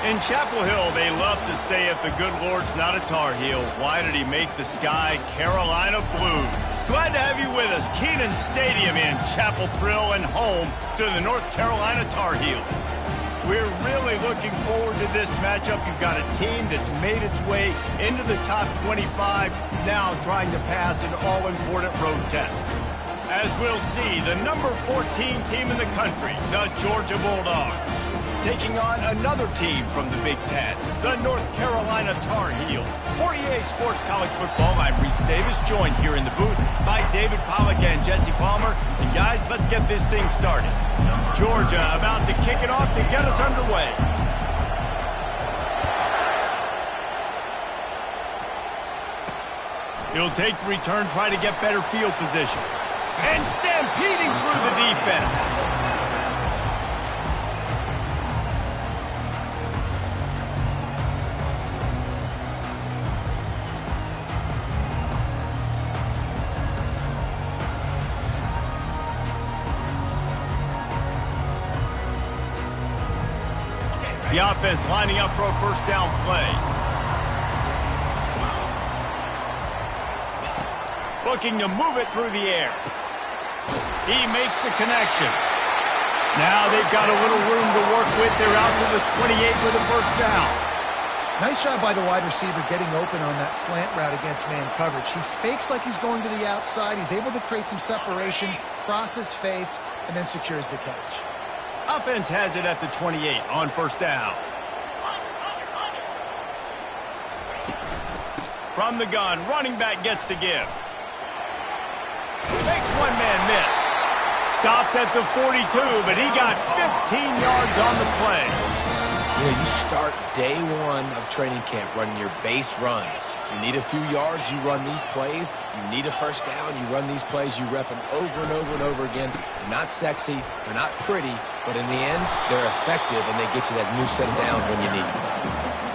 In Chapel Hill, they love to say if the good Lord's not a Tar Heel, why did he make the sky Carolina blue? Glad to have you with us. Kenan Stadium in Chapel Thrill and home to the North Carolina Tar Heels. We're really looking forward to this matchup. You've got a team that's made its way into the top 25, now trying to pass an all-important road test. As we'll see, the number 14 team in the country, the Georgia Bulldogs, taking on another team from the Big Ten, the North Carolina Tar Heels. For EA Sports College Football, I'm Reese Davis, joined here in the booth by David Pollack and Jesse Palmer. And guys, let's get this thing started. Georgia about to kick it off to get us underway. He'll take the return, try to get better field position. And stampeding through the defense. The offense lining up for a first down play. Looking to move it through the air. He makes the connection. Now they've got a little room to work with. They're out to the 28 for the first down. Nice job by the wide receiver getting open on that slant route against man coverage. He fakes like he's going to the outside. He's able to create some separation, cross his face, and then secures the catch. Offense has it at the 28 on first down. From the gun, running back gets to give. Makes one man miss. Stopped at the 42, but he got 15 yards on the play. You know, you start day one of training camp running your base runs. You need a few yards, you run these plays. You need a first down, you run these plays. You rep them over and over and over again. They're not sexy, they're not pretty, but in the end, they're effective, and they get you that new set of downs when you need them.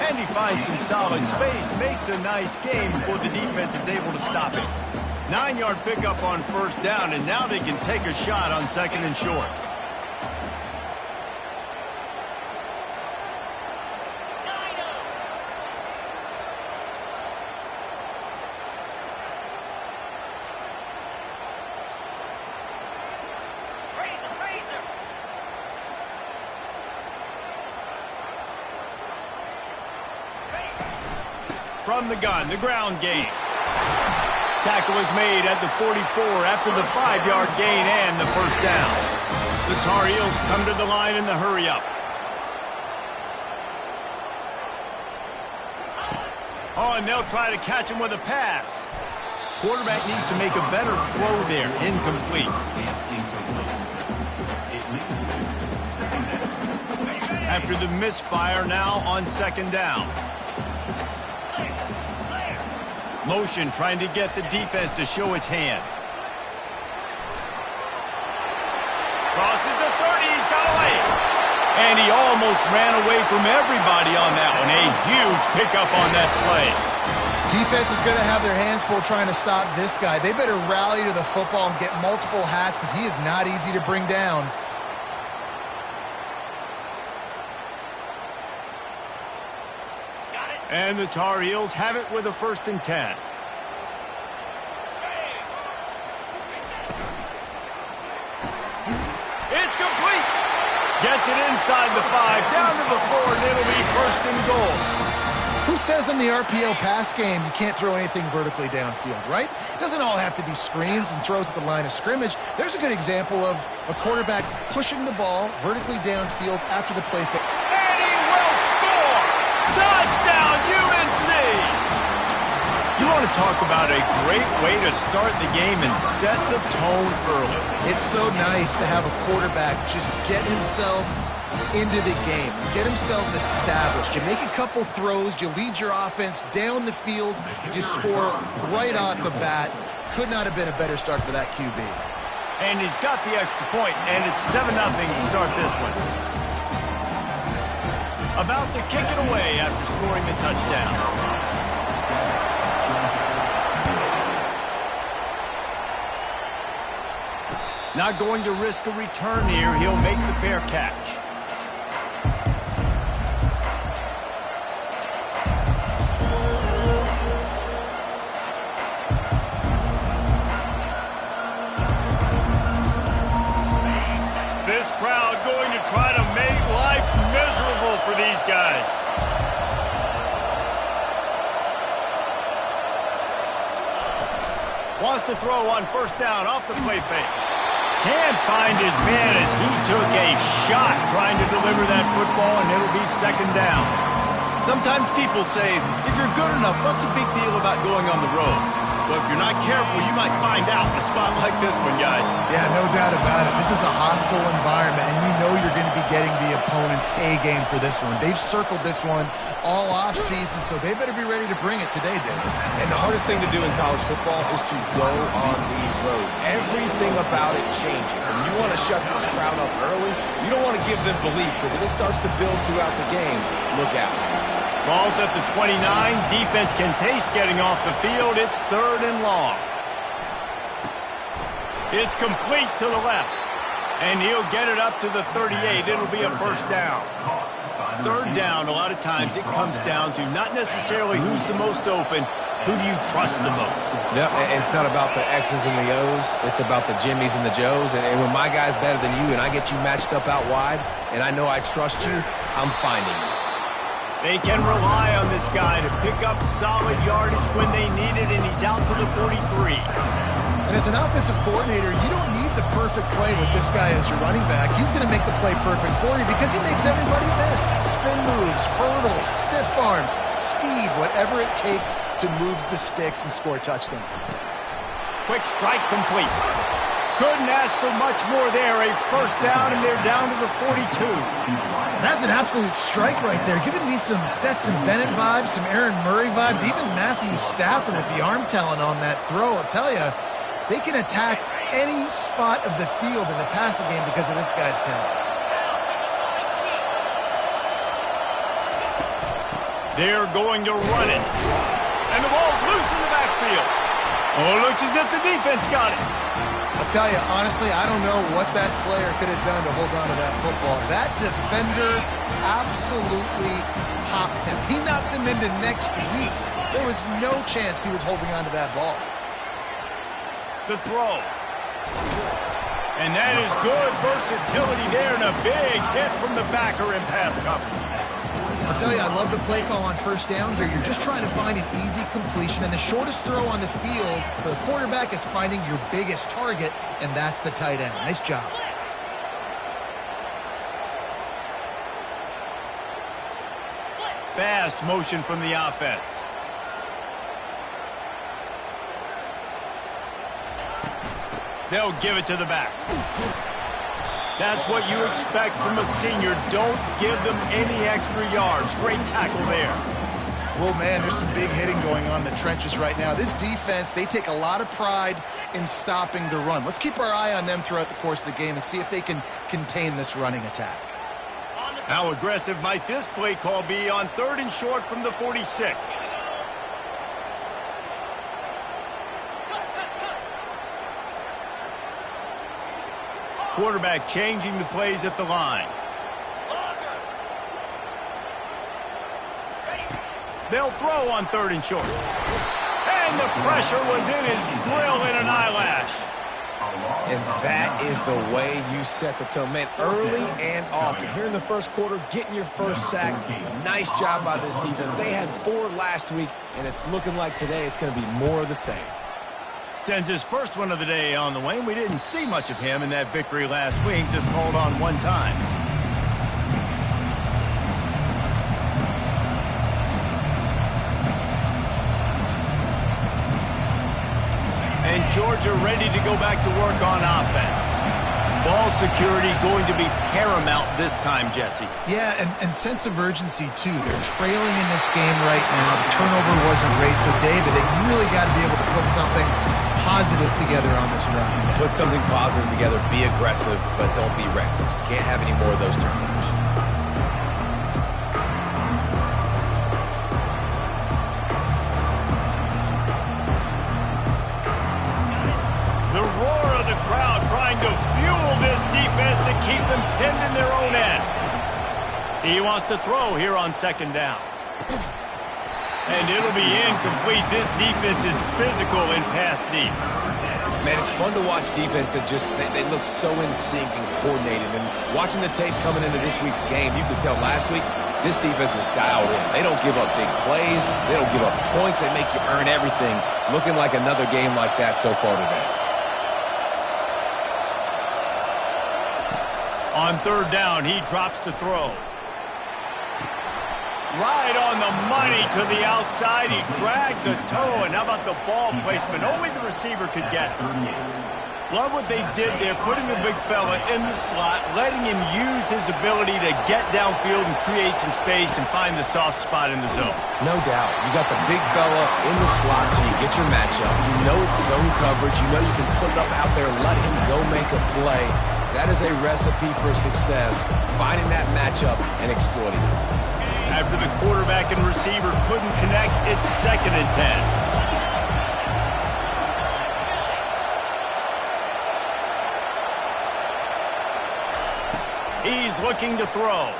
And he finds some solid space, makes a nice game before the defense is able to stop it. 9-yard pickup on first down, and now they can take a shot on second and short. From the gun, the ground game. Tackle is made at the 44 after the 5-yard gain and the first down. The Tar Heels come to the line in the hurry-up. Oh, and they'll try to catch him with a pass. Quarterback needs to make a better throw there. Incomplete. After the misfire, now on second down. Motion trying to get the defense to show his hand. Crosses the 30, he's got away. And he almost ran away from everybody on that one. A huge pickup on that play. Defense is going to have their hands full trying to stop this guy. They better rally to the football and get multiple hats because he is not easy to bring down. And the Tar Heels have it with a 1st and 10. It's complete. Gets it inside the 5, down to the 4, and it'll be 1st and goal. Who says in the RPO pass game you can't throw anything vertically downfield, right? It doesn't all have to be screens and throws at the line of scrimmage. There's a good example of a quarterback pushing the ball vertically downfield after the play. And he will score! Touchdown, UNC! You want to talk about a great way to start the game and set the tone early. It's so nice to have a quarterback just get himself into the game, get himself established. You make a couple throws, you lead your offense down the field, you score right off the bat. Could not have been a better start for that QB. And he's got the extra point, and it's 7-0 to start this one. About to kick it away after scoring the touchdown. Not going to risk a return here. He'll make the fair catch. for these guys. Wants to throw on first down off the play fake. Can't find his man as he took a shot trying to deliver that football, and it'll be second down. Sometimes people say, if you're good enough, what's the big deal about going on the road? Well, if you're not careful, you might find out in a spot like this one, guys. Yeah, no doubt about it. This is a hostile environment, and you know you're going to be getting the opponent's A-game for this one. They've circled this one all off-season, so they better be ready to bring it today, David. And the hardest thing to do in college football is to go on the road. Everything about it changes, and you want to shut this crowd up early. You don't want to give them belief, because if it starts to build throughout the game, look out. Ball's at the 29. Defense can taste getting off the field. It's 3rd and long. It's complete to the left. And he'll get it up to the 38. It'll be a first down. 3rd down, a lot of times it comes down to not necessarily who's the most open, who do you trust the most? Yep, it's not about the X's and the O's. It's about the Jimmies and the Joes. And when my guy's better than you and I get you matched up out wide and I know I trust you, I'm finding you. They can rely on this guy to pick up solid yardage when they need it, and he's out to the 43. And as an offensive coordinator, you don't need the perfect play with this guy as your running back. He's going to make the play perfect for you because he makes everybody miss. Spin moves, hurdles, stiff arms, speed, whatever it takes to move the sticks and score touchdowns. Quick strike complete. Couldn't ask for much more there. A first down, and they're down to the 42. That's an absolute strike right there. Giving me some Stetson Bennett vibes, some Aaron Murray vibes, even Matthew Stafford with the arm talent on that throw. I'll tell you, they can attack any spot of the field in the passing game because of this guy's talent. They're going to run it. And the ball's loose in the backfield. Oh, it looks as if the defense got it. I'll tell you, honestly, I don't know what that player could have done to hold on to that football. That defender absolutely popped him. He knocked him into next week. There was no chance he was holding on to that ball. The throw. And that is good versatility there, and a big hit from the backer in pass coverage. I'll tell you, I love the play call on first down here. You're just trying to find an easy completion, and the shortest throw on the field for the quarterback is finding your biggest target, and that's the tight end. Nice job. Fast motion from the offense. They'll give it to the back. That's what you expect from a senior. Don't give them any extra yards. Great tackle there. Well, man, there's some big hitting going on in the trenches right now. This defense, they take a lot of pride in stopping the run. Let's keep our eye on them throughout the course of the game and see if they can contain this running attack. How aggressive might this play call be on 3rd and short from the 46? Quarterback changing the plays at the line. They'll throw on 3rd and short. And the pressure was in his grill in an eyelash. And that is the way you set the tone. Man, early and often. Here in the first quarter, getting your first sack. Nice job by this defense. They had 4 last week, and it's looking like today it's going to be more of the same. Sends his first one of the day on the way. We didn't see much of him in that victory last week, just called on one time. And Georgia ready to go back to work on offense. Ball security going to be paramount this time, Jesse. Yeah, and sense of urgency, too. They're trailing in this game right now. The turnover wasn't great, so David, they really got to be able to put something positive together on this drive. Put something positive together, be aggressive, but don't be reckless. Can't have any more of those turnovers. The roar of the crowd trying to fuel this defense to keep them pinned in their own end. He wants to throw here on 2nd down. And it'll be incomplete. This defense is physical in pass deep. Man, it's fun to watch defense that just, they look so in sync and coordinated. And watching the tape coming into this week's game, you could tell last week This defense was dialed in. They don't give up big plays. They don't give up points. They make you earn everything. Looking like another game like that so far today. On third down, he drops to throw. Right on the money to the outside. He dragged the toe, and how about the ball placement? Only the receiver could get it. Love what they did there, putting the big fella in the slot, letting him use his ability to get downfield and create some space and find the soft spot in the zone. No doubt. You got the big fella in the slot so you get your matchup. You know it's zone coverage. You know you can put it up out there, let him go make a play. That is a recipe for success, finding that matchup and exploiting it. After the quarterback and receiver couldn't connect, it's 2nd and 10. He's looking to throw.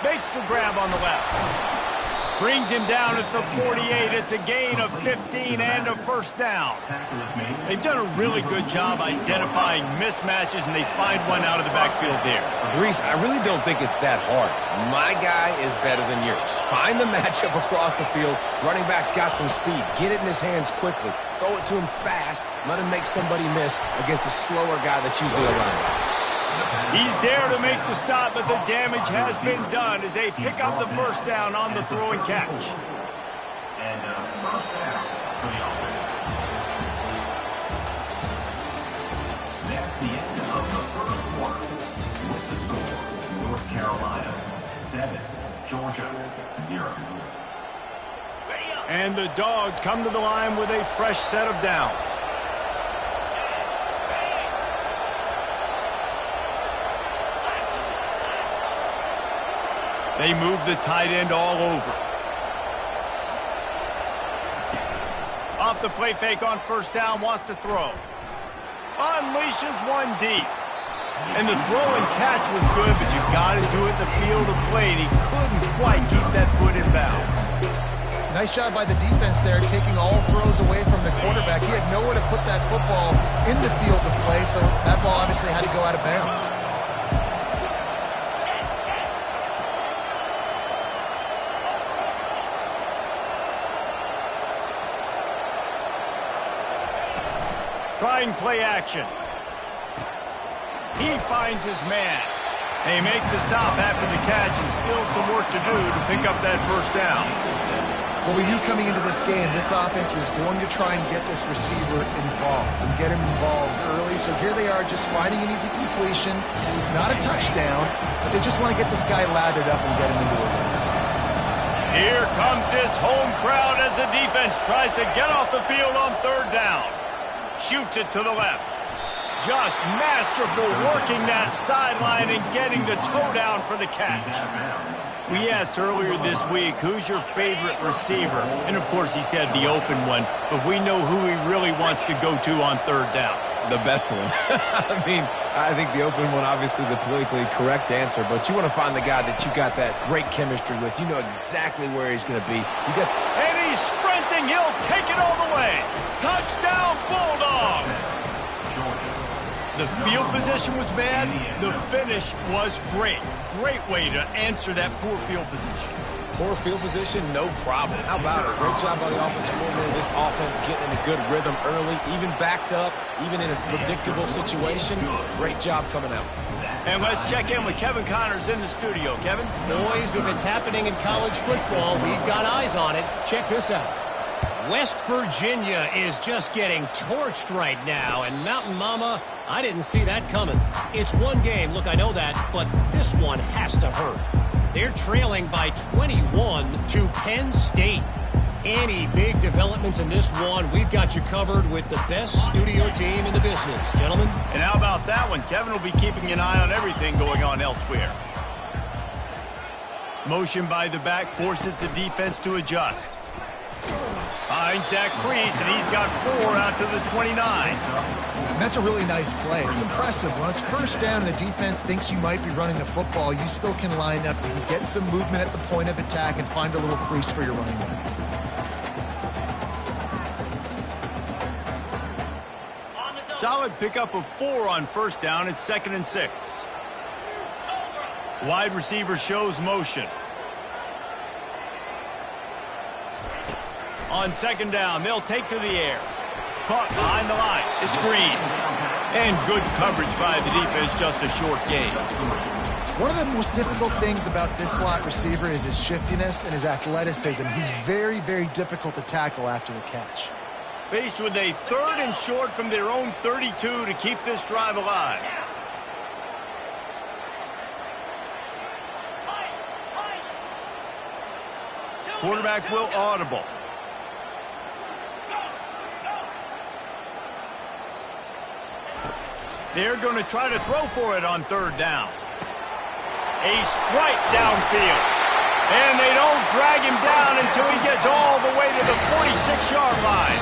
Makes the grab on the left. Brings him down at the 48. It's a gain of 15 and a first down. They've done a really good job identifying mismatches, and they find one out of the backfield there. Reese, I really don't think it's that hard. My guy is better than yours. Find the matchup across the field. Running back's got some speed. Get it in his hands quickly. Throw it to him fast. Let him make somebody miss against a slower guy that's usually a linebacker. He's there to make the stop, but the damage has been done as they pick up the first down on the throw and catch. And first down for the offense. That's the end of the first quarter. With the score, North Carolina 7, Georgia 0. And the Dogs come to the line with a fresh set of downs. They move the tight end all over. Off the play fake on first down, wants to throw. Unleashes one deep. And the throw and catch was good, but you got to do it in the field of play, and he couldn't quite keep that foot in bounds. Nice job by the defense there, taking all throws away from the quarterback. He had nowhere to put that football in the field of play, so that ball obviously had to go out of bounds. Trying play action. He finds his man. They make the stop after the catch, and still some work to do to pick up that first down. Well, we knew coming into this game, this offense was going to try and get this receiver involved and get him involved early. So here they are just finding an easy completion. It's not a touchdown, but they just want to get this guy lathered up and get him into a win. Here comes this home crowd as the defense tries to get off the field on third down. Shoots it to the left. Just masterful working that sideline and getting the toe down for the catch. We asked earlier this week, who's your favorite receiver? And, of course, he said the open one, but we know who he really wants to go to on third down. The best one. I mean, I think the open one, obviously the politically correct answer, but you want to find the guy that you got that great chemistry with. You know exactly where he's going to be. And he's sprinting. He'll take it all the way. Touchdown, Bulldogs. The field position was bad. The finish was great. Great way to answer that poor field position. Poor field position, no problem. How about it? Great job by the offensive coordinator. This offense getting in a good rhythm early, even backed up, even in a predictable situation. Great job coming out. And let's check in with Kevin Connors in the studio. Kevin? Boys, if it's happening in college football, we've got eyes on it. Check this out. West Virginia is just getting torched right now, and Mountain Mama, I didn't see that coming. It's one game, look, I know that, but this one has to hurt. They're trailing by 21 to Penn State. Any big developments in this one, we've got you covered with the best studio team in the business, gentlemen. And how about that one? Kevin will be keeping an eye on everything going on elsewhere. Motion by the back forces the defense to adjust. Finds that crease, and he's got 4 out to the 29. And that's a really nice play. It's impressive. When it's first down and the defense thinks you might be running the football, you still can line up. You can get some movement at the point of attack and find a little crease for your running back. Solid pickup of 4 on first down. It's 2nd and 6. Wide receiver shows motion. On second down, they'll take to the air. Caught behind the line. It's Green. And good coverage by the defense, just a short gain. One of the most difficult things about this slot receiver is his shiftiness and his athleticism. He's very, very difficult to tackle after the catch. Faced with a 3rd and short from their own 32 to keep this drive alive. Quarterback will audible. They're going to try to throw for it on 3rd down. A strike downfield. And they don't drag him down until he gets all the way to the 46-yard line.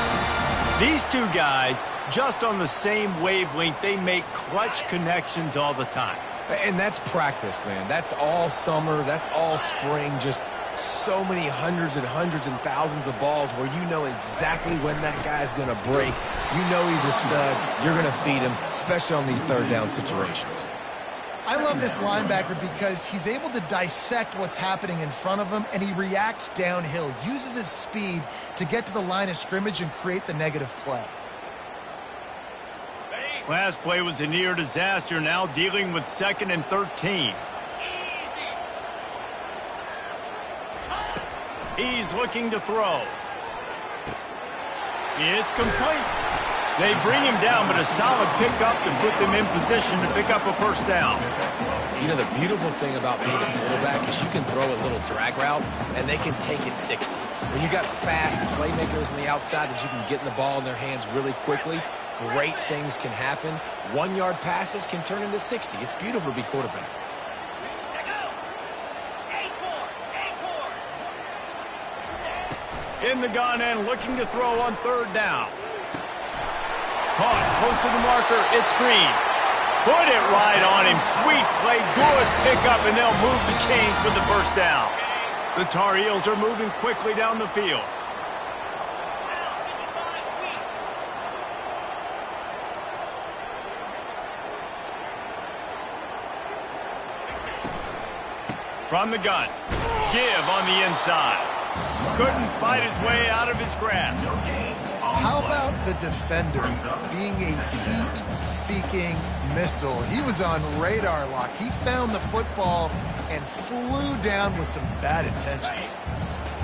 These two guys, just on the same wavelength, they make clutch connections all the time. And that's practice, man. That's all summer. That's all spring. Just so many hundreds and thousands of balls where you know exactly when that guy's going to break. You know he's a stud. You're going to feed him, especially on these 3rd down situations. I love this linebacker because he's able to dissect what's happening in front of him, and he reacts downhill, uses his speed to get to the line of scrimmage and create the negative play. Last play was a near disaster, now dealing with 2nd and 13. He's looking to throw. It's complete. They bring him down, but a solid pickup to put them in position to pick up a 1st down. You know, the beautiful thing about being a quarterback is you can throw a little drag route, and they can take it 60. When you got fast playmakers on the outside that you can get in the ball in their hands really quickly, great things can happen. 1-yard passes can turn into 60. It's beautiful to be quarterback. In the gun and looking to throw on 3rd down. Caught close to the marker. It's Green. Put it right on him. Sweet play. Good pickup, and they'll move the chains with the 1st down. The Tar Heels are moving quickly down the field. From the gun. Give on the inside. Couldn't fight his way out of his grasp. How about the defender being a heat-seeking missile? He was on radar lock. He found the football and flew down with some bad intentions.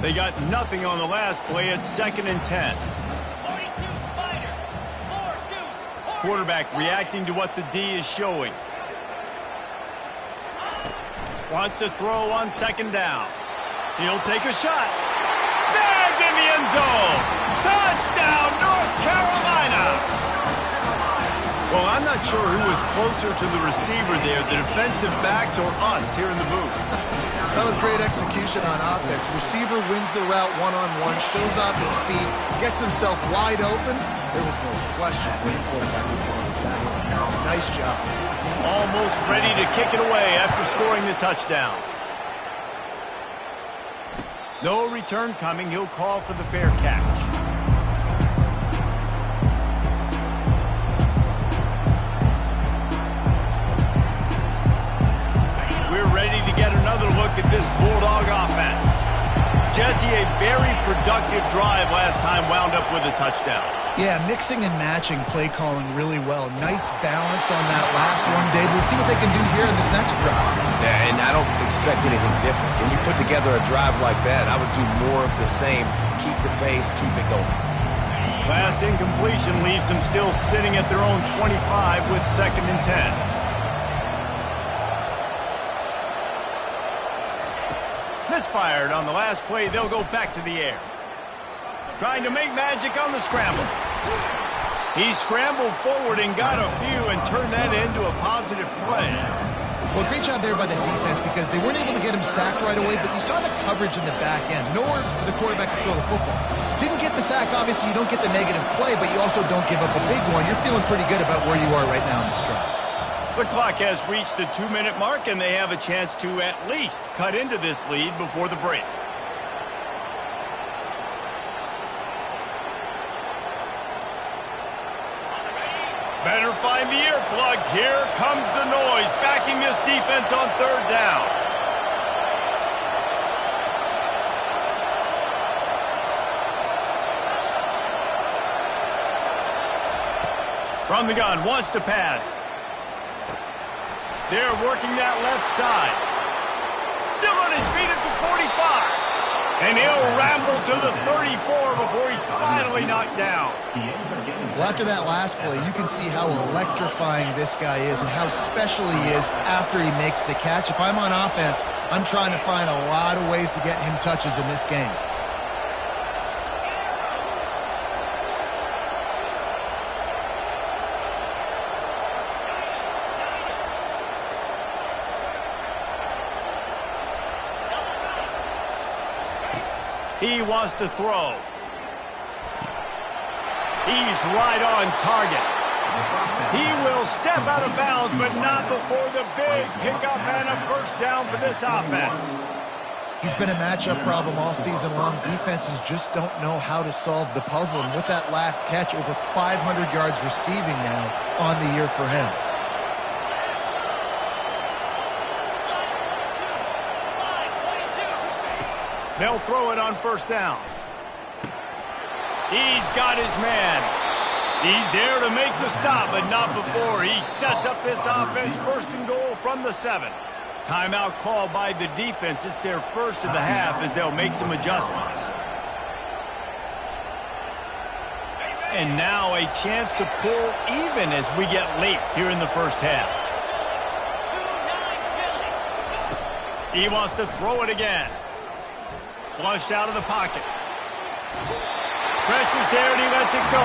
They got nothing on the last play. It's 2nd and 10. Quarterback reacting to what the D is showing. Wants to throw on 2nd down. He'll take a shot. Snagged in the end zone. Touchdown, North Carolina. Well, I'm not sure who was closer to the receiver there, the defensive backs or us here in the booth. That was great execution on offense. Receiver wins the route one-on-one, shows off his speed, gets himself wide open. There was no question where the quarterback was going with that. Nice job. Almost ready to kick it away after scoring the touchdown. No return coming. He'll call for the fair catch. We're ready to get another look at this Bulldog offense. Jesse, a very productive drive last time, wound up with a touchdown. Yeah, mixing and matching play calling really well. Nice balance on that last one, Dave. Let's see what they can do here in this next drive. Yeah, and I don't expect anything different. When you put together a drive like that, I would do more of the same. Keep the pace, keep it going. Last incompletion leaves them still sitting at their own 25 with 2nd and 10. Misfired on the last play. They'll go back to the air. Trying to make magic on the scramble. He scrambled forward and got a few and turned that into a positive play. Well, great job there by the defense because they weren't able to get him sacked right away, but you saw the coverage in the back end. Nowhere for the quarterback to throw the football. Didn't get the sack, obviously you don't get the negative play, but you also don't give up a big one. You're feeling pretty good about where you are right now in this drive. The clock has reached the 2-minute mark, and they have a chance to at least cut into this lead before the break. Better find the earplugs. Here comes the noise, backing this defense on third down. From the gun, wants to pass. They're working that left side. Still on his feet at the 45. And he'll ramble to the 34 before he's finally knocked down. Well, after that last play, you can see how electrifying this guy is and how special he is after he makes the catch. If I'm on offense, I'm trying to find a lot of ways to get him touches in this game. He wants to throw. He's right on target. He will step out of bounds, but not before the big pickup and a first down for this offense. He's been a matchup problem all season long. Defenses just don't know how to solve the puzzle. And with that last catch, over 500 yards receiving now on the year for him. They'll throw it on first down. He's got his man. He's there to make the stop, but not before he sets up this offense. First and goal from the 7. Timeout called by the defense. It's their first of the half as they'll make some adjustments. And now a chance to pull even as we get late here in the first half. He wants to throw it again. Flushed out of the pocket. Pressure's there and he lets it go.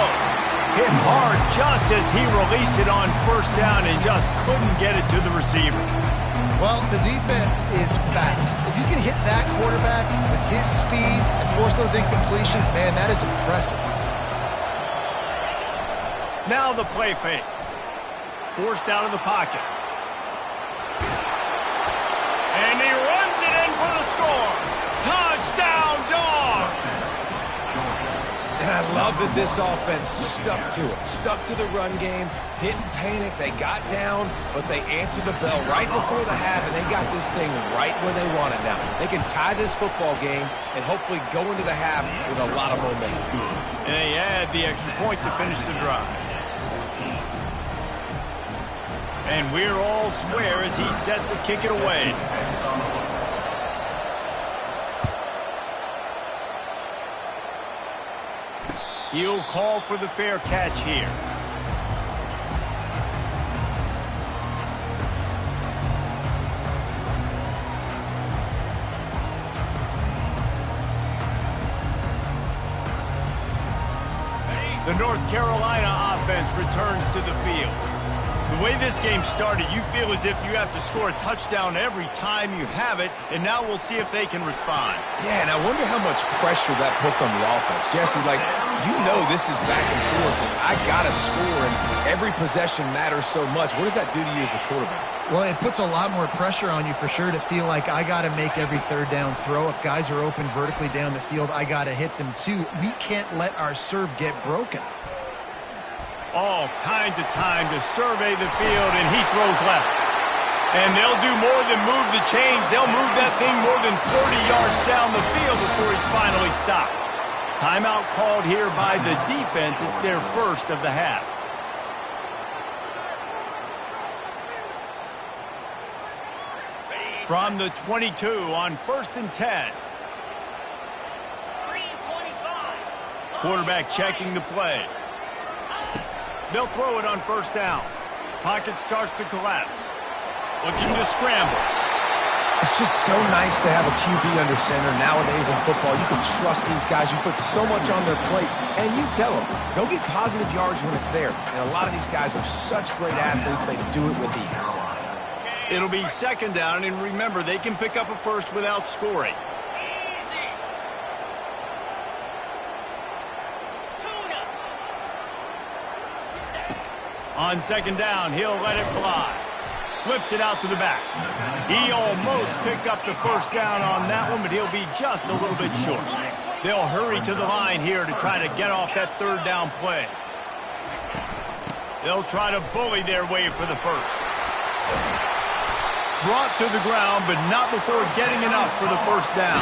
Hit hard just as he released it on first down and just couldn't get it to the receiver. Well, the defense is fast. If you can hit that quarterback with his speed and force those incompletions, man, that is impressive. Now the play fake. Forced out of the pocket. And he runs it in for the score. Touchdown, Dogs! And I love that this offense stuck to it. Stuck to the run game. Didn't panic. They got down, but they answered the bell right before the half, and they got this thing right where they want it now. They can tie this football game and hopefully go into the half with a lot of momentum. And they add the extra point to finish the drive. And we're all square as he's set to kick it away. He'll call for the fair catch here. The North Carolina offense returns to the field. The way this game started, you feel as if you have to score a touchdown every time you have it, and now we'll see if they can respond. Yeah, and I wonder how much pressure that puts on the offense. Jesse, like, you know this is back and forth, and I got to score, and every possession matters so much. What does that do to you as a quarterback? Well, it puts a lot more pressure on you for sure to feel like I got to make every third down throw. If guys are open vertically down the field, I got to hit them too. We can't let our serve get broken. All kinds of time to survey the field, and he throws left. And they'll do more than move the chains. They'll move that thing more than 40 yards down the field before he's finally stopped. Timeout called here by the defense. It's their first of the half. From the 22 on 1st and 10. Quarterback checking the play. They'll throw it on first down. Pocket starts to collapse. Looking to scramble. It's just so nice to have a QB under center nowadays in football. You can trust these guys. You put so much on their plate, and you tell them, go get positive yards when it's there. And a lot of these guys are such great athletes, they do it with ease. It'll be second down, and remember, they can pick up a first without scoring. On second down, he'll let it fly. Flips it out to the back. He almost picked up the first down on that one, but he'll be just a little bit short. They'll hurry to the line here to try to get off that third down play. They'll try to bully their way for the first. Brought to the ground, but not before getting enough for the first down.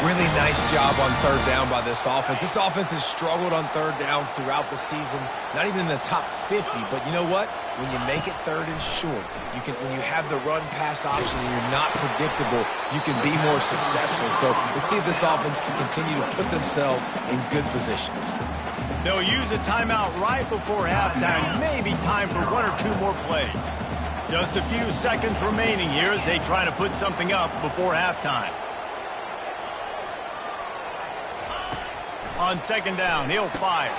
Really nice job on third down by this offense. This offense has struggled on third downs throughout the season. Not even in the top 50, but you know what? When you make it third and short, when you have the run-pass option and you're not predictable, you can be more successful. So let's see if this offense can continue to put themselves in good positions. They'll use a timeout right before halftime. Maybe time for one or two more plays. Just a few seconds remaining here as they try to put something up before halftime. On second down, he'll fire.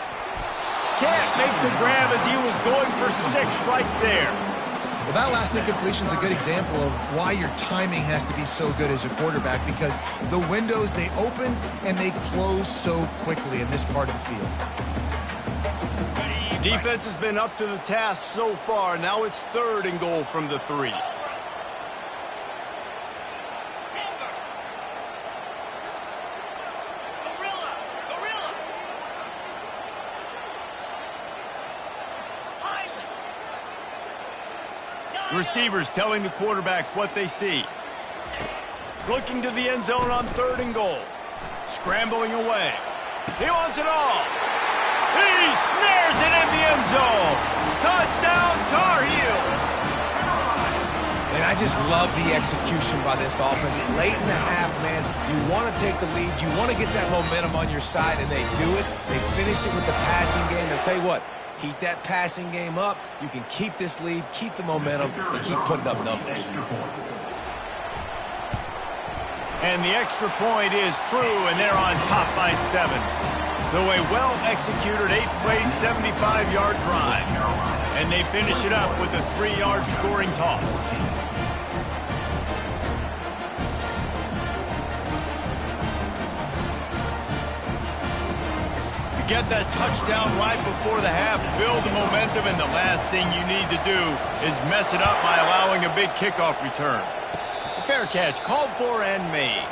Can't make the grab as he was going for 6 right there. Well, that last incompletion is a good example of why your timing has to be so good as a quarterback, because the windows, they open and they close so quickly in this part of the field. Defense has been up to the task so far. Now it's 3rd and goal from the 3. Receivers telling the quarterback what they see. Looking to the end zone on 3rd and goal. Scrambling away. He wants it all. He snares it in the end zone. Touchdown, Tar Heels. And I just love the execution by this offense. Late in the half, man, you want to take the lead. You want to get that momentum on your side, and they do it. They finish it with the passing game. And I'll tell you what, keep that passing game up. You can keep this lead, keep the momentum, and keep putting up numbers. And the extra point is true, and they're on top by 7. So a well-executed 8-play, 75-yard drive. And they finish it up with a 3-yard scoring toss. Get that touchdown right before the half, build the momentum, and the last thing you need to do is mess it up by allowing a big kickoff return. A fair catch called for and made.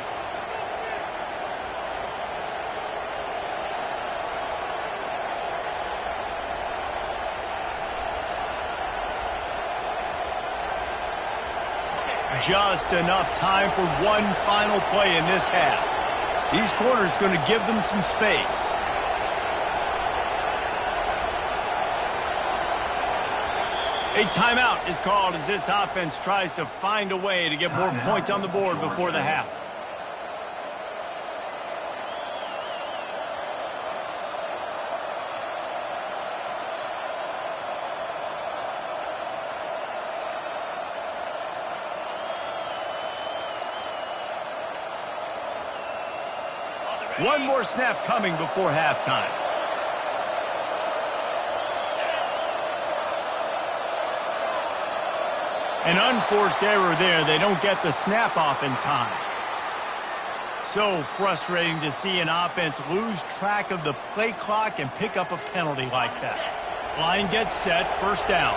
Just enough time for one final play in this half. These corners going to give them some space. A timeout is called as this offense tries to find a way to get more points on the board before the half. One more snap coming before halftime. An unforced error there. They don't get the snap off in time. So frustrating to see an offense lose track of the play clock and pick up a penalty like that. Line gets set, first down.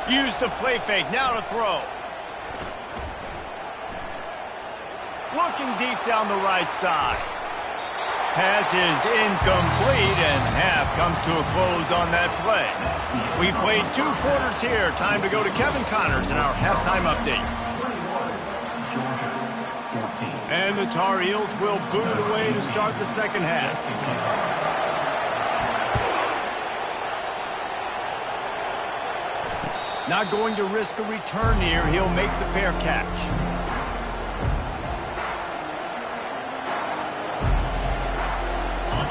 Use the play fake, now to throw. Looking deep down the right side. Pass is incomplete, and half comes to a close on that play. We've played 2 quarters here. Time to go to Kevin Connors in our halftime update. And the Tar Heels will boot it away to start the second half. Not going to risk a return here. He'll make the fair catch.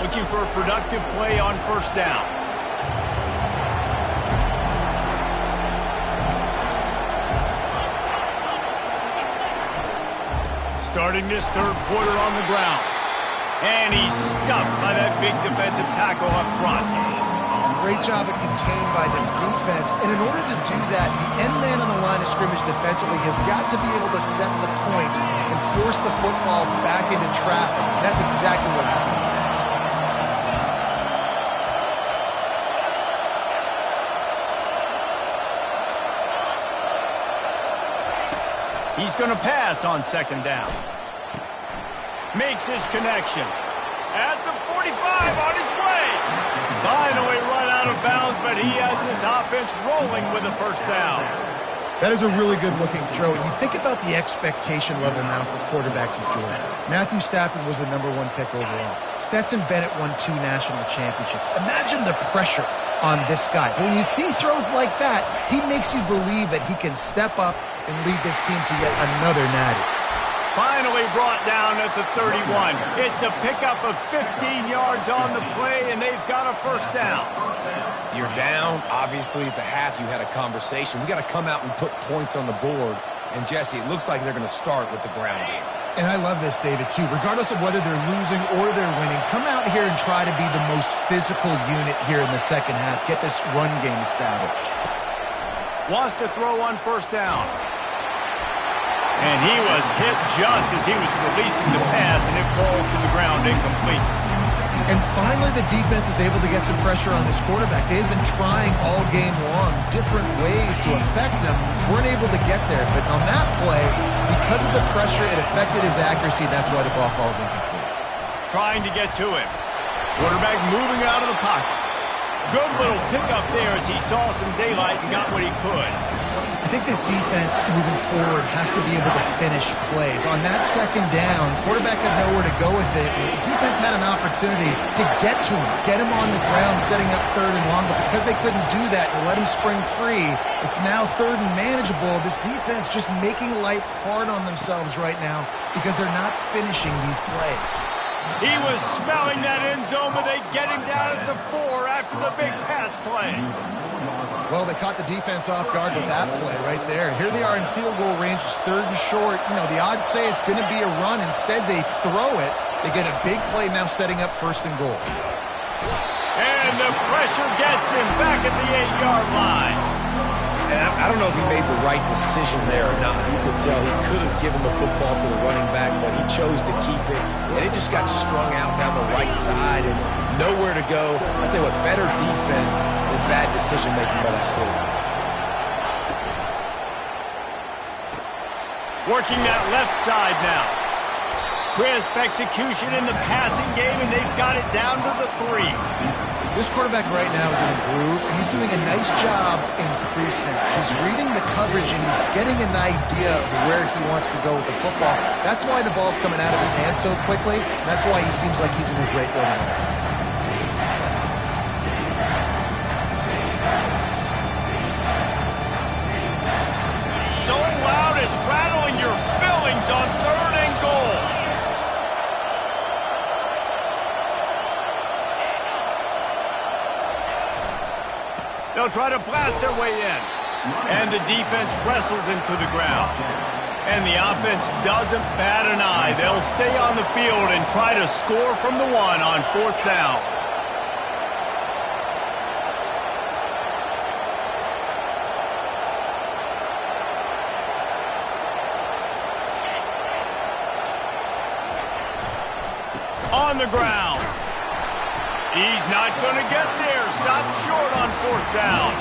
Looking for a productive play on first down. Starting this 3rd quarter on the ground. And he's stuffed by that big defensive tackle up front. Great job at contained by this defense. And in order to do that, the end man on the line of scrimmage defensively has got to be able to set the point and force the football back into traffic. That's exactly what happened. He's going to pass on second down. Makes his connection. At the 45, on his way. Finally run out of bounds, but he has his offense rolling with a first down. That is a really good-looking throw. And you think about the expectation level now for quarterbacks at Georgia. Matthew Stafford was the #1 pick overall. Stetson Bennett won 2 national championships. Imagine the pressure on this guy. When you see throws like that, he makes you believe that he can step up and lead this team to yet another natty. Finally brought down at the 31. It's a pickup of 15 yards on the play, and they've got a first down. You're down. Obviously, at the half, you had a conversation. We got to come out and put points on the board. And, Jesse, it looks like they're going to start with the ground game. And I love this, David, too. Regardless of whether they're losing or they're winning, come out here and try to be the most physical unit here in the second half. Get this run game established. Wants to throw on first down. And he was hit just as he was releasing the pass, and it falls to the ground incomplete. And finally, the defense is able to get some pressure on this quarterback. They've been trying all game long different ways to affect him. Weren't able to get there. But on that play, because of the pressure, it affected his accuracy, and that's why the ball falls incomplete. Trying to get to him. Quarterback moving out of the pocket. Good little pickup there as he saw some daylight and got what he could. I think this defense moving forward has to be able to finish plays. On that second down, quarterback had nowhere to go with it. The defense had an opportunity to get to him, get him on the ground, setting up 3rd and long. But because they couldn't do that and let him spring free, it's now 3rd and manageable. This defense just making life hard on themselves right now because they're not finishing these plays. He was smelling that end zone, but they get him down at the 4 after the big pass play. Well, they caught the defense off guard with that play right there. Here they are in field goal range. It's 3rd and short. You know, the odds say it's going to be a run. Instead, they throw it. They get a big play now setting up 1st and goal. And the pressure gets him back at the 8-yard line. And I don't know if he made the right decision there or not. You could tell he could have given the football to the running back, but he chose to keep it. And it just got strung out down the right side and nowhere to go. I'll tell you what, better defense than bad decision-making by that quarterback. Working that left side now. Crisp execution in the passing game, and they've got it down to the 3. This quarterback right now is in a groove, and he's doing a nice job in pre-snap. He's reading the coverage, and he's getting an idea of where he wants to go with the football. That's why the ball's coming out of his hands so quickly, and that's why he seems like he's in a great rhythm. So loud it's rattling your fillings on 3rd and goal. They'll try to blast their way in. And the defense wrestles him to the ground. And the offense doesn't bat an eye. They'll stay on the field and try to score from the 1 on 4th down. On the ground. He's not going to get there. Stopped short on 4th down.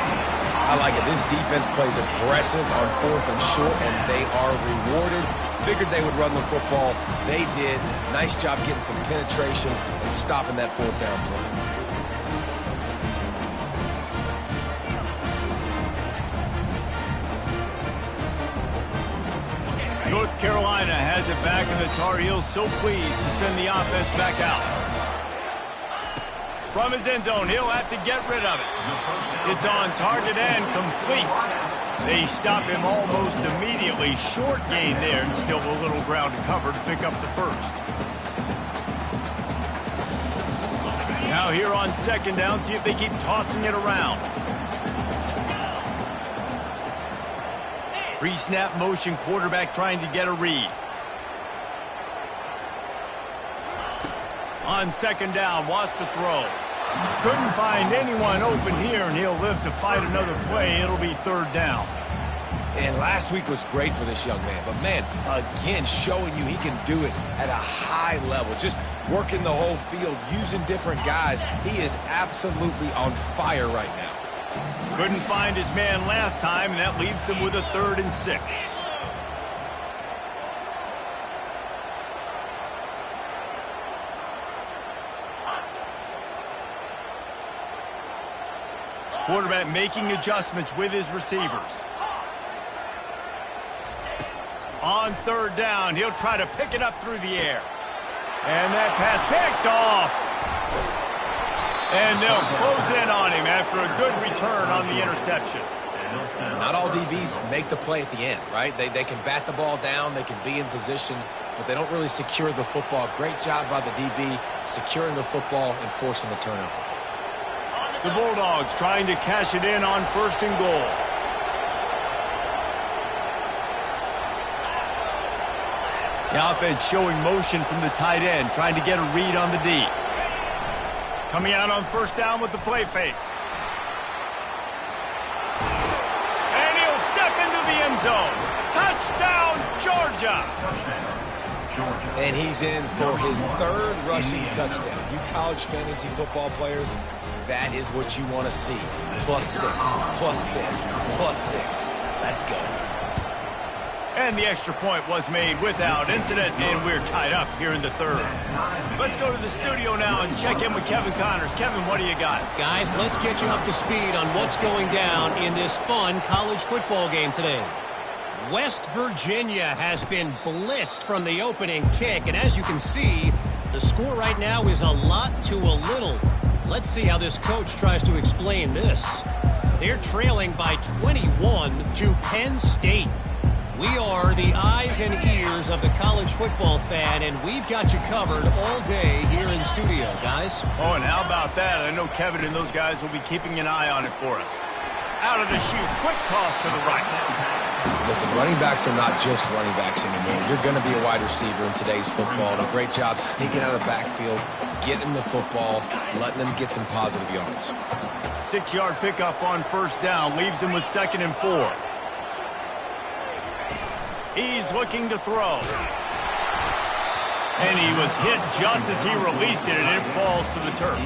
I like it. This defense plays aggressive on 4th and short, and they are rewarded. Figured they would run the football. They did. Nice job getting some penetration and stopping that 4th down play. North Carolina has it back, and the Tar Heels so pleased to send the offense back out. From his end zone, he'll have to get rid of it. It's on target and complete. They stop him almost immediately. Short gain there, and still a little ground to cover to pick up the 1st. Now here on 2nd down, see if they keep tossing it around. Pre-snap motion, quarterback trying to get a read. On 2nd down, wants to throw. Couldn't find anyone open here, and he'll live to fight another play. It'll be 3rd down. And last week was great for this young man. But, man, again, showing you he can do it at a high level. Just working the whole field, using different guys. He is absolutely on fire right now. Couldn't find his man last time, and that leaves him with a 3rd and 6. Quarterback making adjustments with his receivers. On third down, he'll try to pick it up through the air. And that pass picked off. And they'll close in on him after a good return on the interception. Not all DBs make the play at the end, right? They can bat the ball down, they can be in position, but they don't really secure the football. Great job by the DB securing the football and forcing the turnover. The Bulldogs trying to cash it in on 1st and goal. The offense showing motion from the tight end, trying to get a read on the D. Coming out on 1st down with the play fake. And he'll step into the end zone. Touchdown, Georgia! And he's in for his 3rd rushing touchdown. You college fantasy football players, that is what you want to see. +6, +6, +6. Let's go. And the extra point was made without incident, and we're tied up here in the 3rd. Let's go to the studio now and check in with Kevin Connors. Kevin, what do you got? Guys, let's get you up to speed on what's going down in this fun college football game today. West Virginia has been blitzed from the opening kick, and as you can see, the score right now is a lot to a little. Let's see how this coach tries to explain this. They're trailing by 21 to Penn State. We are the eyes and ears of the college football fan, and we've got you covered all day here in studio, guys. Oh, and how about that? I know Kevin and those guys will be keeping an eye on it for us. Out of the chute, quick toss to the right. Listen, running backs are not just running backs anymore. You're going to be a wide receiver in today's football. And a great job sneaking out of the backfield, getting the football, letting them get some positive yards. 6-yard pickup on 1st down, leaves him with 2nd and 4. He's looking to throw. And he was hit just as he released it, and it falls to the turf.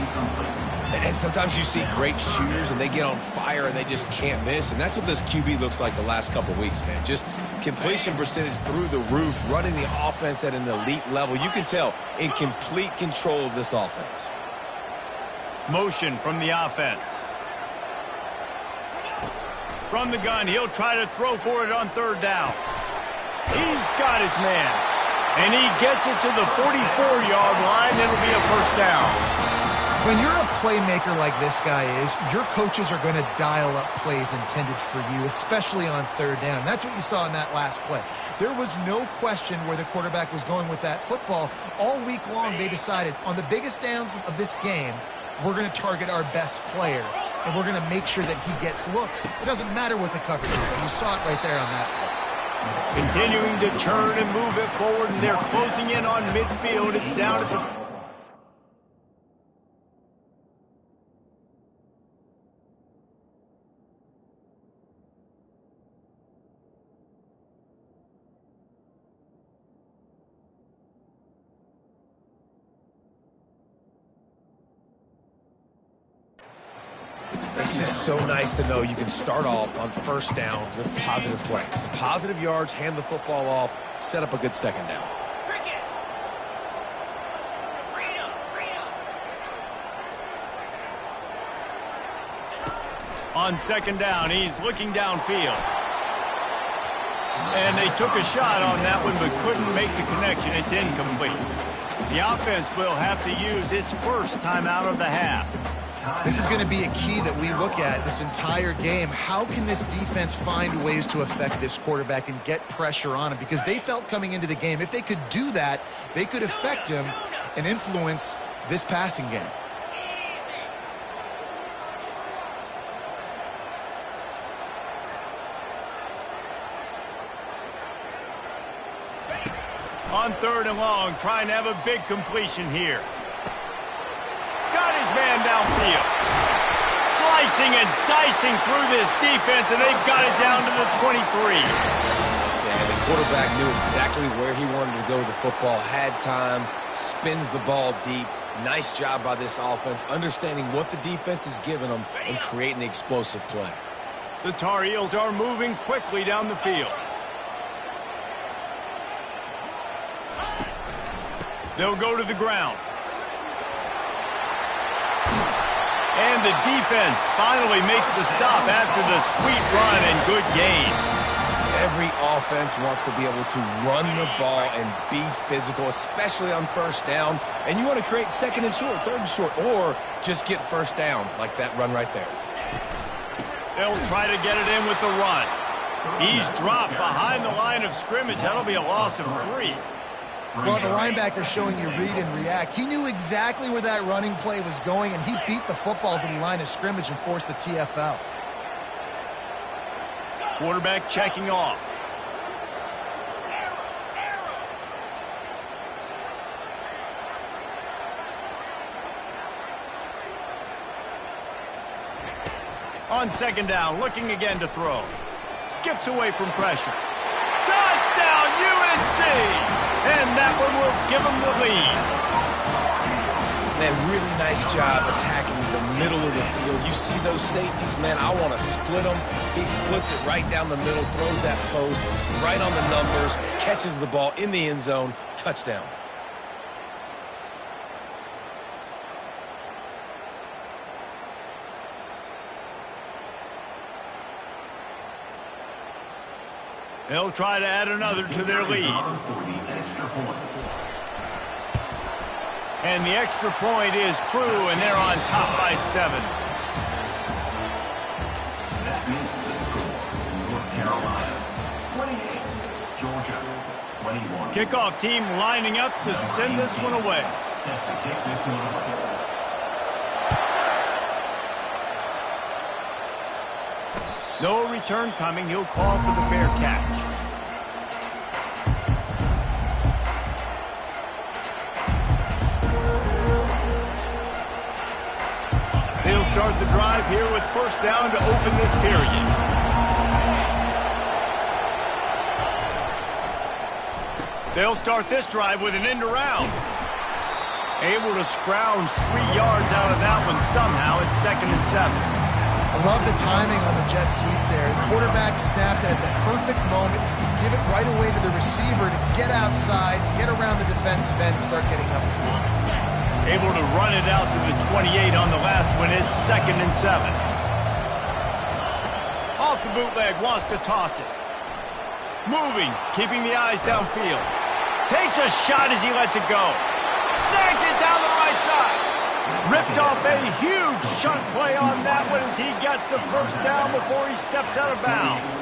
And sometimes you see great shooters, and they get on fire, and they just can't miss. And that's what this QB looks like the last couple weeks, man. Just completion percentage through the roof, running the offense at an elite level. You can tell in complete control of this offense. Motion from the offense. From the gun, he'll try to throw for it on 3rd down. He's got his man. And he gets it to the 44-yard line. It'll be a 1st down. When you're a playmaker like this guy is, your coaches are going to dial up plays intended for you, especially on 3rd down. That's what you saw in that last play. There was no question where the quarterback was going with that football. All week long, they decided on the biggest downs of this game, we're going to target our best player, and we're going to make sure that he gets looks. It doesn't matter what the coverage is. You saw it right there on that play. Continuing to turn and move it forward, and they're closing in on midfield. It's down at the... It's just so nice to know you can start off on 1st down with positive plays. Positive yards, hand the football off, set up a good 2nd down. On 2nd down, he's looking downfield. And they took a shot on that one but couldn't make the connection. It's incomplete. The offense will have to use its 1st timeout of the half. This is going to be a key that we look at this entire game. How can this defense find ways to affect this quarterback and get pressure on him? Because they felt coming into the game, if they could do that, they could affect him and influence this passing game. On 3rd and long, trying to have a big completion here. Got his man downfield. Slicing and dicing through this defense, and they've got it down to the 23. Yeah, the quarterback knew exactly where he wanted to go with the football, had time, spins the ball deep. Nice job by this offense, understanding what the defense is giving them and creating the explosive play. The Tar Heels are moving quickly down the field. They'll go to the ground. And the defense finally makes the stop after the sweet run and good gain. Every offense wants to be able to run the ball and be physical, especially on first down. And you want to create second and short, third and short, or just get first downs like that run right there. They'll try to get it in with the run. He's dropped behind the line of scrimmage. That'll be a loss of 3. Well, the linebacker's showing you read and react. He knew exactly where that running play was going, and he beat the football to the line of scrimmage and forced the TFL. Quarterback checking off. On second down, looking again to throw. Skips away from pressure. Touchdown, UNC! And that one will give him the lead. Man, really nice job attacking the middle of the field. You see those safeties, man, I want to split them. He splits it right down the middle, throws that post right on the numbers, catches the ball in the end zone, touchdown. They'll try to add another to their lead. And the extra point is true, and they're on top by 7. That is the score. North Carolina 28, Georgia 21. Kickoff team lining up to send this one away. Set to kick this one away. No return coming. He'll call for the fair catch. They'll start the drive here with first down to open this period. They'll start this drive with an end around. Able to scrounge 3 yards out of that one somehow. It's 2nd and 7. I love the timing on the jet sweep there. The quarterback snapped it at the perfect moment. He could give it right away to the receiver to get outside, get around the defensive end, and start getting upfield. Able to run it out to the 28 on the last one. It's 2nd and 7. Off the bootleg, wants to toss it. Moving, keeping the eyes downfield. Takes a shot as he lets it go. Snags it down the right side. Ripped off a huge chunk play on that one as he gets the first down before he steps out of bounds.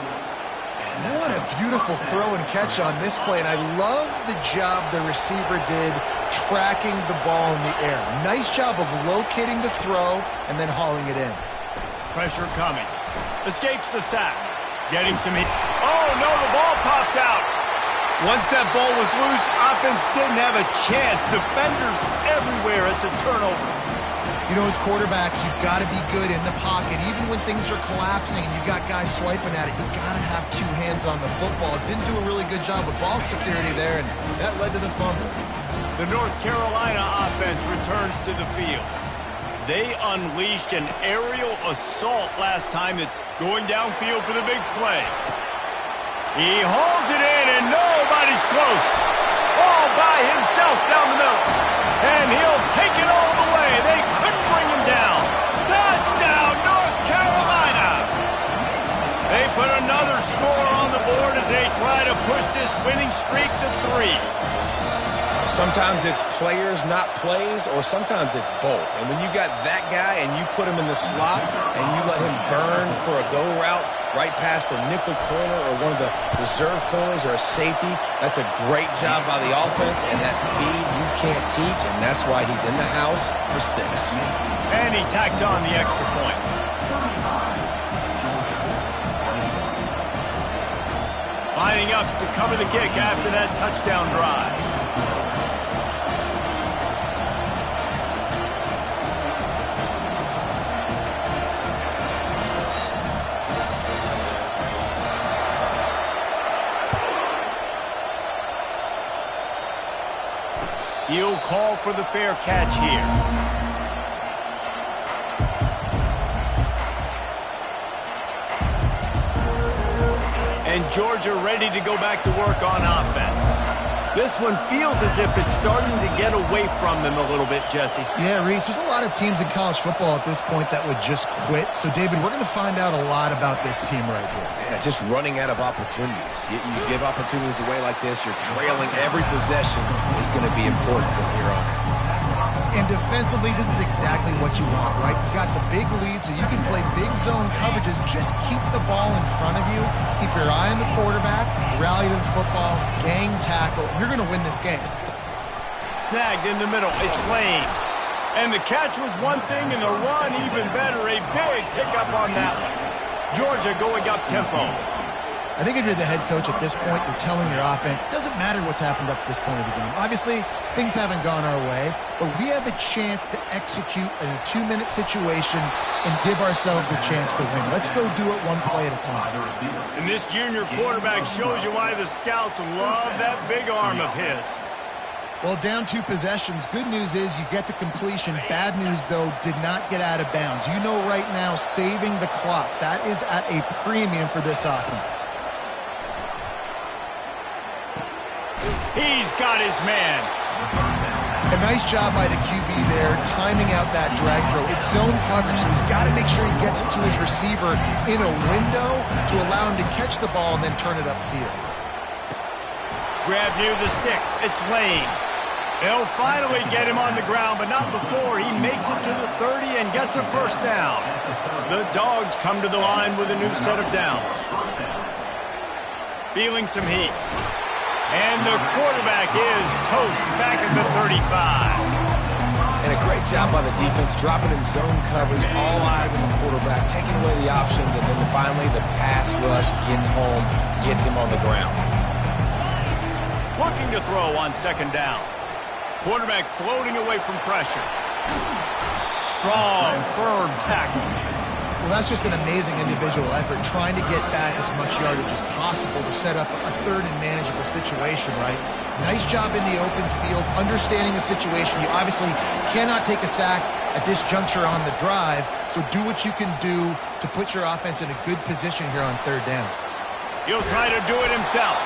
What a beautiful throw and catch on this play, and I love the job the receiver did tracking the ball in the air. Nice job of locating the throw and then hauling it in. Pressure coming. Escapes the sack. Getting some heat. Oh, no, the ball popped out. Once that ball was loose, offense didn't have a chance. Defenders everywhere. It's a turnover. You know, as quarterbacks, you've got to be good in the pocket. Even when things are collapsing and you've got guys swiping at it, you've got to have 2 hands on the football. Didn't do a really good job with ball security there, and that led to the fumble. The North Carolina offense returns to the field. They unleashed an aerial assault last time, going downfield for the big play. He hauls it in, and nobody's close. All by himself down the middle. And he'll take it all the way. They couldn't bring him down. Touchdown, North Carolina! They put another score on the board as they try to push this winning streak to 3. Sometimes it's players, not plays, or sometimes it's both. And when you got that guy and you put him in the slot and you let him burn for a go route right past a nickel corner or one of the reserve corners or a safety, that's a great job by the offense, and that speed you can't teach, and that's why he's in the house for 6. And he tacks on the extra point. Lining up to cover the kick after that touchdown drive. He'll call for the fair catch here. And Georgia ready to go back to work on offense. This one feels as if it's starting to get away from them a little bit, Jesse. Yeah, Reese, there's a lot of teams in college football at this point that would just quit. So, David, we're going to find out a lot about this team right here. Yeah, just running out of opportunities. You give opportunities away like this, you're trailing. Every possession is going to be important from here on out. And defensively, this is exactly what you want, right? You got the big lead, so you can play big zone coverages. Just keep the ball in front of you. Keep your eye on the quarterback. Rally to the football. Gang tackle. You're going to win this game. Snagged in the middle. It's Lane. And the catch was one thing, and the run even better. A big pickup on that one. Georgia going up tempo. I think if you're the head coach at this point, you're telling your offense, it doesn't matter what's happened up to this point of the game. Obviously, things haven't gone our way, but we have a chance to execute in a 2-minute situation and give ourselves a chance to win. Let's go do it one play at a time. And this junior quarterback shows you why the scouts love that big arm of his. Well, down 2 possessions. Good news is you get the completion. Bad news, though, did not get out of bounds. You know right now, saving the clock. That is at a premium for this offense. He's got his man. A nice job by the QB there, timing out that drag throw. It's zone coverage, so he's got to make sure he gets it to his receiver in a window to allow him to catch the ball and then turn it upfield. Grab near the sticks. It's Lane. They'll finally get him on the ground, but not before he makes it to the 30 and gets a first down. The Dogs come to the line with a new set of downs. Feeling some heat. And the quarterback is toast back at the 35. And a great job by the defense, dropping in zone coverage, all eyes on the quarterback, taking away the options, and then finally the pass rush gets home, gets him on the ground. Looking to throw on second down. Quarterback floating away from pressure. Strong, firm tackle. Well, that's just an amazing individual effort, trying to get back as much yardage as possible to set up a third and manageable situation, right? Nice job in the open field, understanding the situation. You obviously cannot take a sack at this juncture on the drive, so do what you can do to put your offense in a good position here on third down. He'll try to do it himself.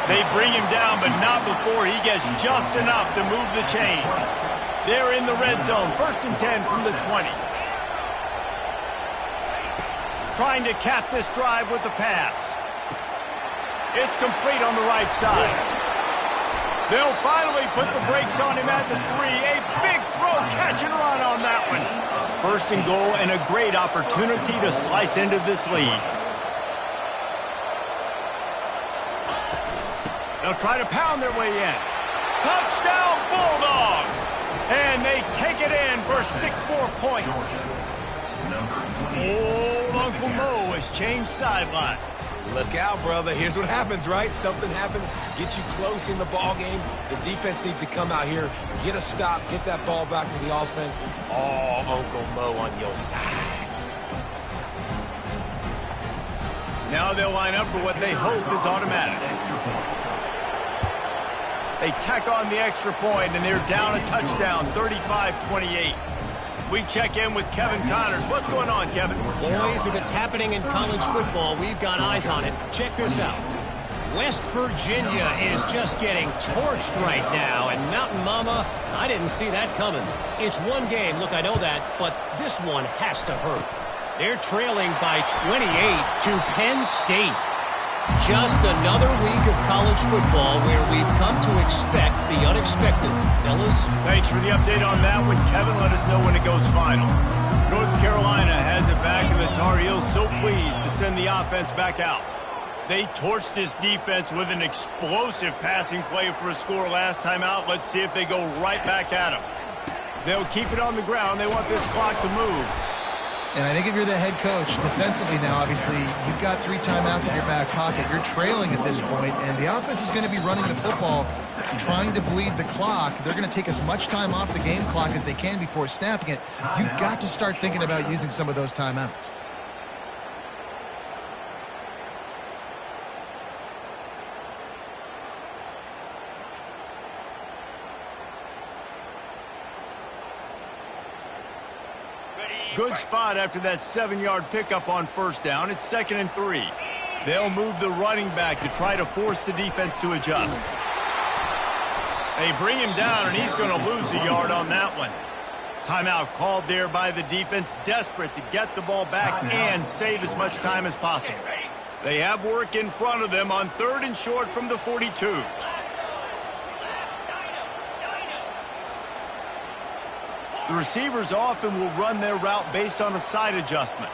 They bring him down, but not before he gets just enough to move the chains. They're in the red zone, 1st and 10 from the 20. Trying to cap this drive with the pass. It's complete on the right side. They'll finally put the brakes on him at the 3. A big throw, catch and run on that one. 1st and goal and a great opportunity to slice into this lead. They'll try to pound their way in. Touchdown Bulldogs! And they take it in for 6 more points. Old Uncle Mo has changed sidelines. Look out, brother. Here's what happens, right? Something happens, get you close in the ball game. The defense needs to come out here, get a stop, get that ball back to the offense. Oh, Uncle Mo on your side. Now they'll line up for what they hope is automatic. They tack on the extra point, and they're down a touchdown, 35-28. We check in with Kevin Connors. What's going on, Kevin? Boys, if it's happening in college football, we've got eyes on it. Check this out. West Virginia is just getting torched right now, and Mountain Mama, I didn't see that coming. It's one game, look, I know that, but this one has to hurt. They're trailing by 28 to Penn State. Just another week of college football where we've come to expect the unexpected. Fellas? Thanks for the update on that one, Kevin. Let us know when it goes final. North Carolina has it back, and the Tar Heels so pleased to send the offense back out. They torched this defense with an explosive passing play for a score last time out. Let's see if they go right back at them. They'll keep it on the ground. They want this clock to move. And I think if you're the head coach, defensively now, obviously, you've got 3 timeouts in your back pocket. You're trailing at this point, and the offense is going to be running the football, trying to bleed the clock. They're going to take as much time off the game clock as they can before snapping it. You've got to start thinking about using some of those timeouts. Good spot after that 7-yard pickup on first down. It's 2nd and 3. They'll move the running back to try to force the defense to adjust. They bring him down, and he's going to lose a yard on that one. Timeout called there by the defense, desperate to get the ball back and save as much time as possible. They have work in front of them on 3rd and short from the 42. The receivers often will run their route based on a side adjustment.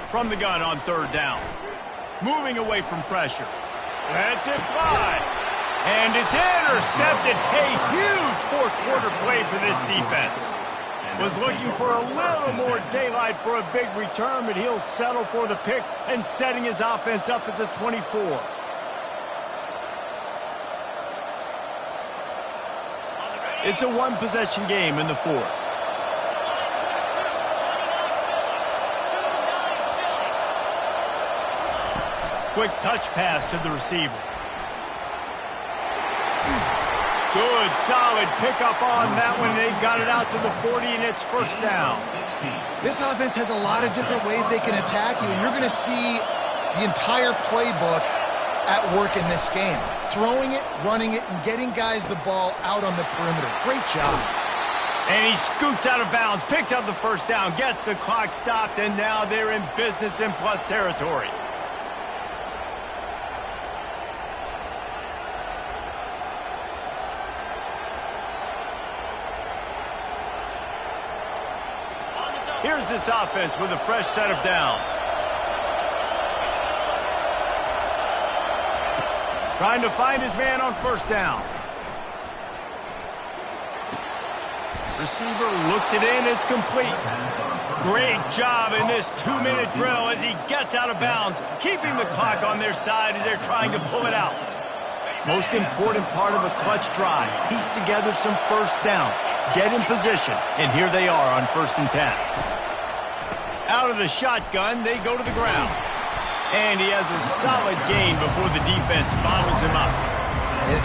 From the gun on 3rd down. Moving away from pressure. That's it, fly. And it's intercepted. A huge fourth quarter play for this defense. Was looking for a little more daylight for a big return, but he'll settle for the pick and setting his offense up at the 24. It's a one-possession game in the 4th. Quick touch pass to the receiver. Good, solid pickup on that one. They've got it out to the 40, and it's 1st down. This offense has a lot of different ways they can attack you, and you're going to see the entire playbook at work in this game. Throwing it, running it, and getting guys the ball out on the perimeter. Great job. And he scoots out of bounds, picks up the 1st down, gets the clock stopped, and now they're in business in plus territory. Here's this offense with a fresh set of downs. Trying to find his man on 1st down. Receiver looks it in, it's complete. Great job in this 2-minute drill as he gets out of bounds, keeping the clock on their side as they're trying to pull it out. Most important part of a clutch drive, piece together some 1st downs, get in position, and here they are on 1st and 10. Out of the shotgun, they go to the ground. And he has a solid gain before the defense bottles him up.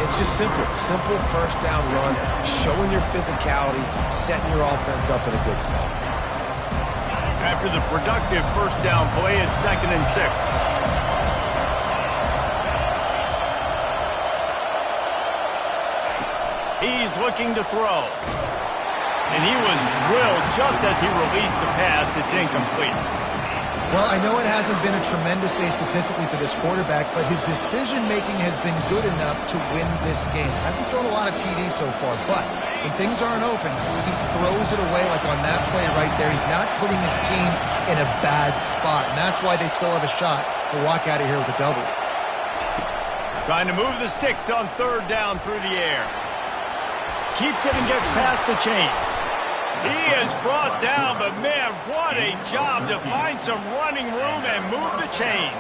It's just simple. Simple 1st down run, showing your physicality, setting your offense up in a good spot. After the productive 1st down play, it's 2nd and 6. He's looking to throw. And he was drilled just as he released the pass. It's incomplete. Well, I know it hasn't been a tremendous day statistically for this quarterback, but his decision-making has been good enough to win this game. Hasn't thrown a lot of TDs so far, but when things aren't open, he throws it away like on that play right there. He's not putting his team in a bad spot, and that's why they still have a shot to walk out of here with a W. Trying to move the sticks on 3rd down through the air. Keeps it and gets past the chains. He is brought down, but man, what a job to find some running room and move the chains.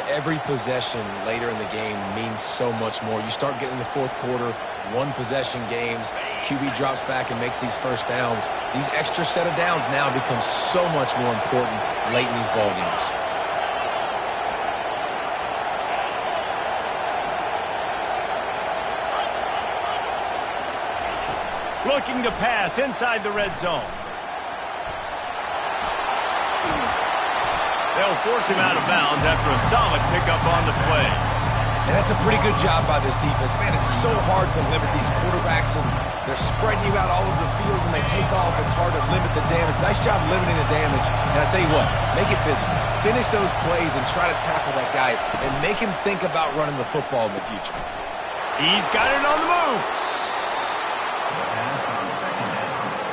Every possession later in the game means so much more. You start getting the 4th quarter, one-possession games, QB drops back and makes these 1st downs. These extra set of downs now become so much more important late in these ball games. Looking to pass inside the red zone. They'll force him out of bounds after a solid pickup on the play. And that's a pretty good job by this defense. Man, it's so hard to limit these quarterbacks, and they're spreading you out all over the field. When they take off, it's hard to limit the damage. Nice job limiting the damage. And I tell you what, make it physical. Finish those plays and try to tackle that guy and make him think about running the football in the future. He's got it on the move.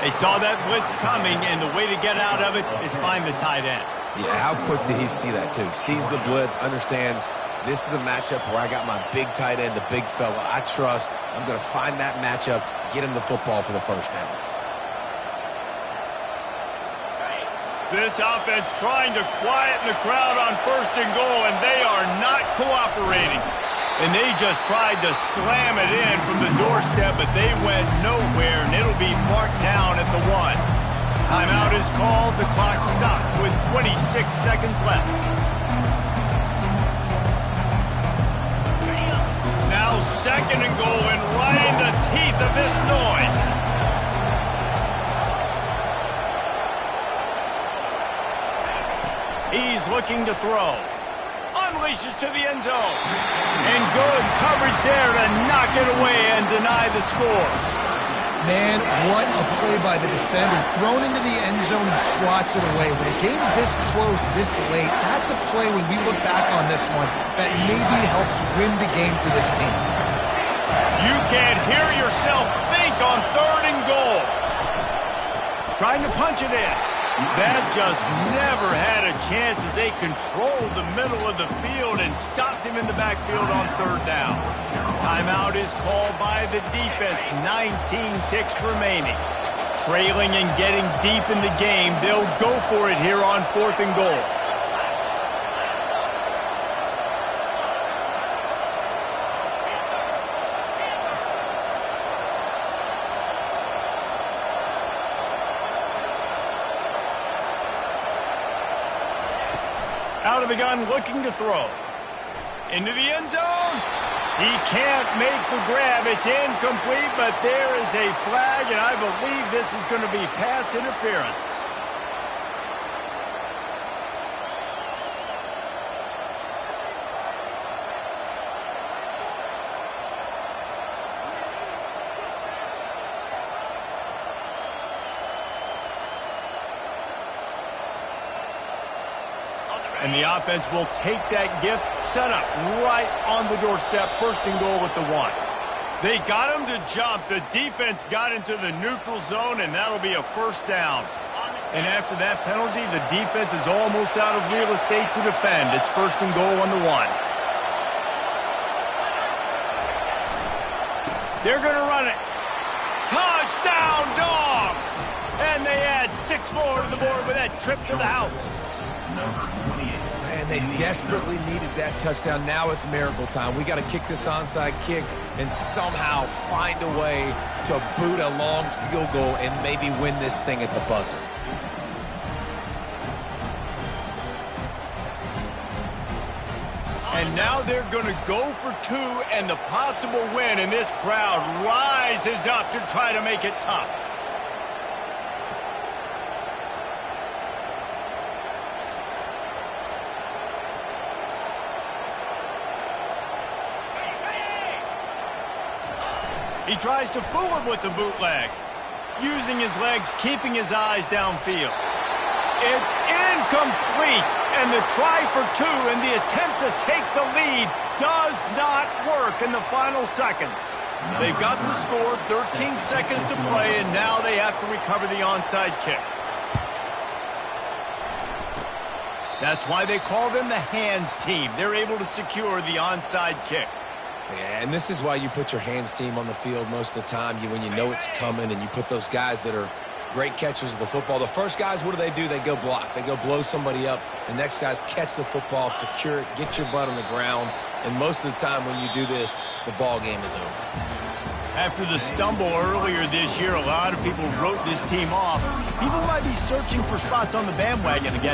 They saw that blitz coming, and the way to get out of it is find the tight end. Yeah, how quick did he see that, too? Sees the blitz, understands this is a matchup where I got my big tight end, the big fella I trust. I'm going to find that matchup, get him the football for the 1st down. This offense trying to quieten the crowd on 1st and goal, and they are not cooperating. And they just tried to slam it in from the doorstep, but they went nowhere, and it'll be marked down at the 1. Timeout is called. The clock stopped with 26 seconds left. Now 2nd and goal, and right in the teeth of this noise. He's is looking to throw. Unleashes to the end zone. And good coverage there to knock it away and deny the score. Man, what a play by the defender. Thrown into the end zone and swats it away. When a game's this close, this late, that's a play when we look back on this one that maybe helps win the game for this team. You can't hear yourself think on 3rd and goal. Trying to punch it in. That just never had a chance as they controlled the middle of the field and stopped him in the backfield on 3rd down. Timeout is called by the defense. 19 ticks remaining. Trailing and getting deep in the game, they'll go for it here on 4th and goal. Out of the gun, looking to throw. Into the end zone. He can't make the grab. It's incomplete, but there is a flag, and I believe this is going to be pass interference. And the offense will take that gift, set up right on the doorstep, 1st and goal at the 1. They got him to jump. The defense got into the neutral zone, and that'll be a 1st down. And after that penalty, the defense is almost out of real estate to defend. It's 1st and goal on the 1. They're going to run it. Touchdown, Dogs! And they add 6 more to the board with that trip to the house. And they desperately needed that touchdown. Now it's miracle time. We got to kick this onside kick and somehow find a way to boot a long field goal and maybe win this thing at the buzzer. And now they're going to go for 2 and the possible win, and this crowd rises up to try to make it tough. He tries to fool him with the bootleg. Using his legs, keeping his eyes downfield. It's incomplete, and the try for 2 and the attempt to take the lead does not work in the final seconds. They've got the score, 13 seconds to play, and now they have to recover the onside kick. That's why they call them the hands team. They're able to secure the onside kick. Yeah, and this is why you put your hands team on the field most of the time when you know it's coming, and you put those guys that are great catchers of the football. The first guys, what do? They go block. They go blow somebody up. The next guys catch the football, secure it, get your butt on the ground. And most of the time when you do this, the ball game is over. After the stumble earlier this year, a lot of people wrote this team off. People might be searching for spots on the bandwagon again.